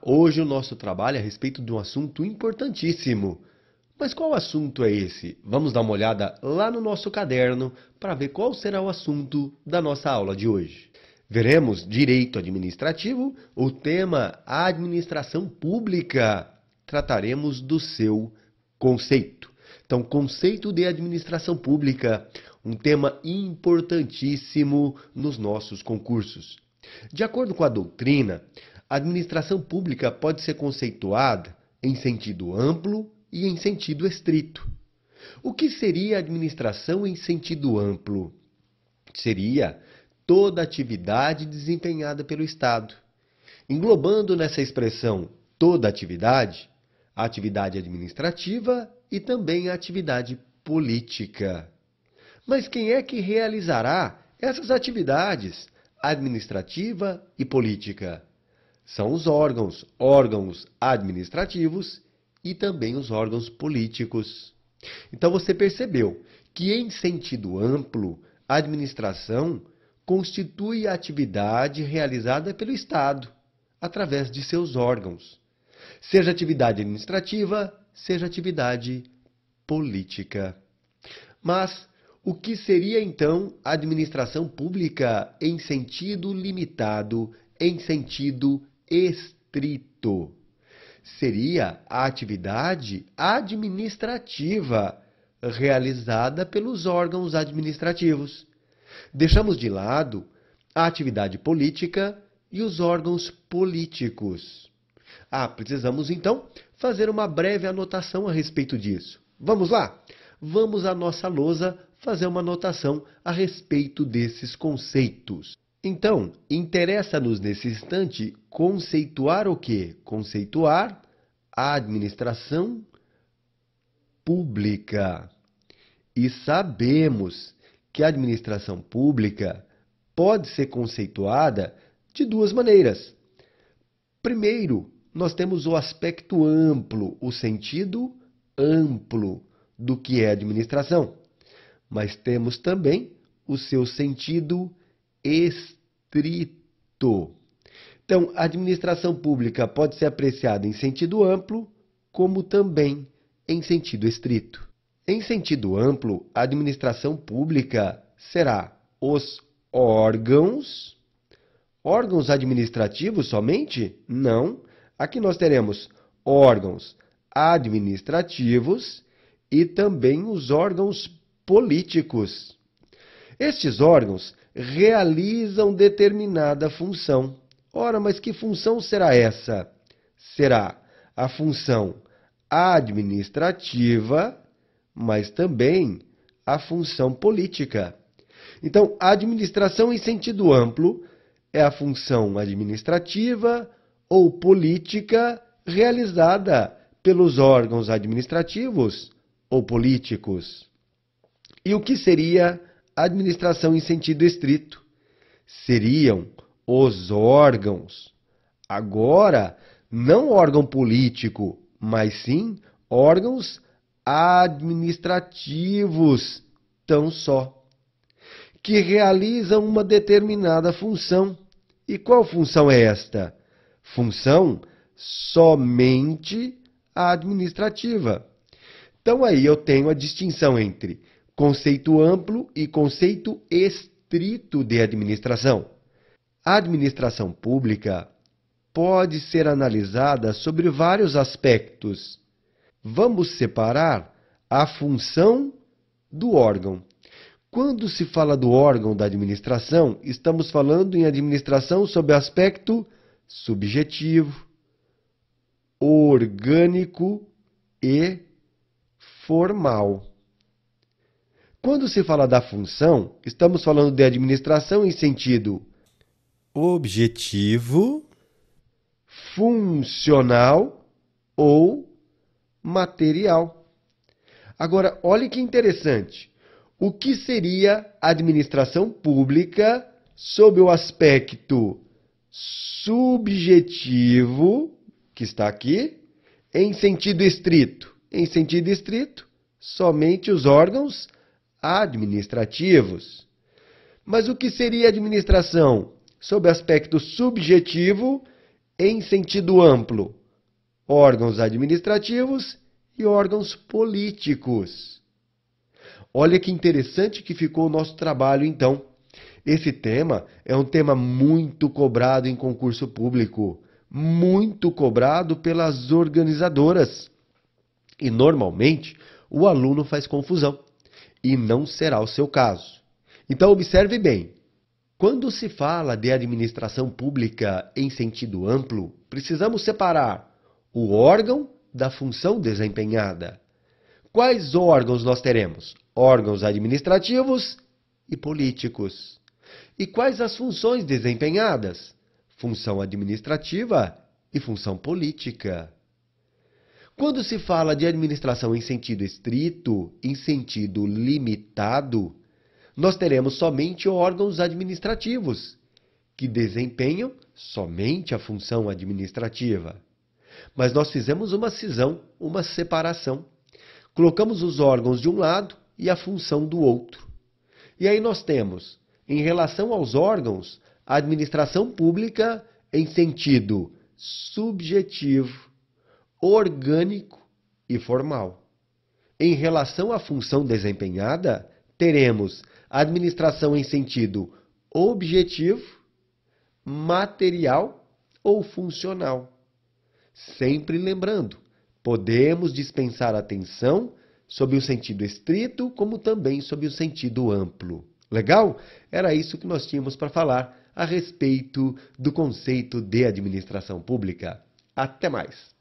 Hoje o nosso trabalho é a respeito de um assunto importantíssimo. Mas qual assunto é esse? Vamos dar uma olhada lá no nosso caderno para ver qual será o assunto da nossa aula de hoje. Veremos direito administrativo, o tema administração pública. Trataremos do seu conceito. Então, conceito de administração pública, um tema importantíssimo nos nossos concursos. De acordo com a doutrina, a administração pública pode ser conceituada em sentido amplo e em sentido estrito. O que seria administração em sentido amplo? Seria toda atividade desempenhada pelo Estado. Englobando nessa expressão toda atividade, a atividade administrativa e também a atividade política. Mas quem é que realizará essas atividades administrativa e política? São os órgãos administrativos e também os órgãos políticos. Então você percebeu que, em sentido amplo, a administração constitui a atividade realizada pelo Estado, através de seus órgãos. Seja atividade administrativa, seja atividade política. Mas o que seria então a administração pública em sentido limitado, em sentido estrito? Seria a atividade administrativa realizada pelos órgãos administrativos. Deixamos de lado a atividade política e os órgãos políticos. Precisamos então fazer uma breve anotação a respeito disso. Vamos lá? Vamos à nossa lousa fazer uma anotação a respeito desses conceitos. Então, interessa-nos nesse instante conceituar o quê? Conceituar a administração pública. E sabemos que a administração pública pode ser conceituada de duas maneiras. Primeiro, nós temos o aspecto amplo, o sentido amplo do que é administração. Mas temos também o seu sentido estrito. Então, a administração pública pode ser apreciada em sentido amplo, como também em sentido estrito. Em sentido amplo, a administração pública será os órgãos administrativos somente? Não. Aqui nós teremos órgãos administrativos e também os órgãos políticos. Estes órgãos realizam determinada função. Ora, mas que função será essa? Será a função administrativa, mas também a função política. Então, a administração em sentido amplo é a função administrativa ou política realizada pelos órgãos administrativos ou políticos. E o que seria a administração em sentido estrito? Seriam os órgãos. Agora, não órgão político, mas sim órgãos administrativos, tão só, que realizam uma determinada função. E qual função é esta? Função somente administrativa. Então aí eu tenho a distinção entre conceito amplo e conceito estrito de administração. A administração pública pode ser analisada sobre vários aspectos. Vamos separar a função do órgão. Quando se fala do órgão da administração, estamos falando em administração sob aspecto subjetivo, orgânico e formal. Quando se fala da função, estamos falando de administração em sentido objetivo, funcional ou material. Agora, olhe que interessante. O que seria a administração pública sob o aspecto subjetivo, que está aqui, em sentido estrito? Em sentido estrito, somente os órgãos administrativos. Mas o que seria administração sob aspecto subjetivo Em sentido amplo, órgãos administrativos e órgãos políticos. Olha que interessante que ficou o nosso trabalho, então. Esse tema é um tema muito cobrado em concurso público, muito cobrado pelas organizadoras. E, normalmente, o aluno faz confusão, e não será o seu caso. Então, observe bem. Quando se fala de administração pública em sentido amplo, precisamos separar o órgão da função desempenhada. Quais órgãos nós teremos? Órgãos administrativos e políticos. E quais as funções desempenhadas? Função administrativa e função política. Quando se fala de administração em sentido estrito, em sentido limitado, nós teremos somente órgãos administrativos, que desempenham somente a função administrativa. Mas nós fizemos uma cisão, uma separação. Colocamos os órgãos de um lado e a função do outro. E aí nós temos, em relação aos órgãos, a administração pública em sentido subjetivo, orgânico e formal. Em relação à função desempenhada, teremos a administração em sentido objetivo, material ou funcional. Sempre lembrando, podemos dispensar atenção sob o sentido estrito, como também sob o sentido amplo. Legal? Era isso que nós tínhamos para falar a respeito do conceito de administração pública. Até mais!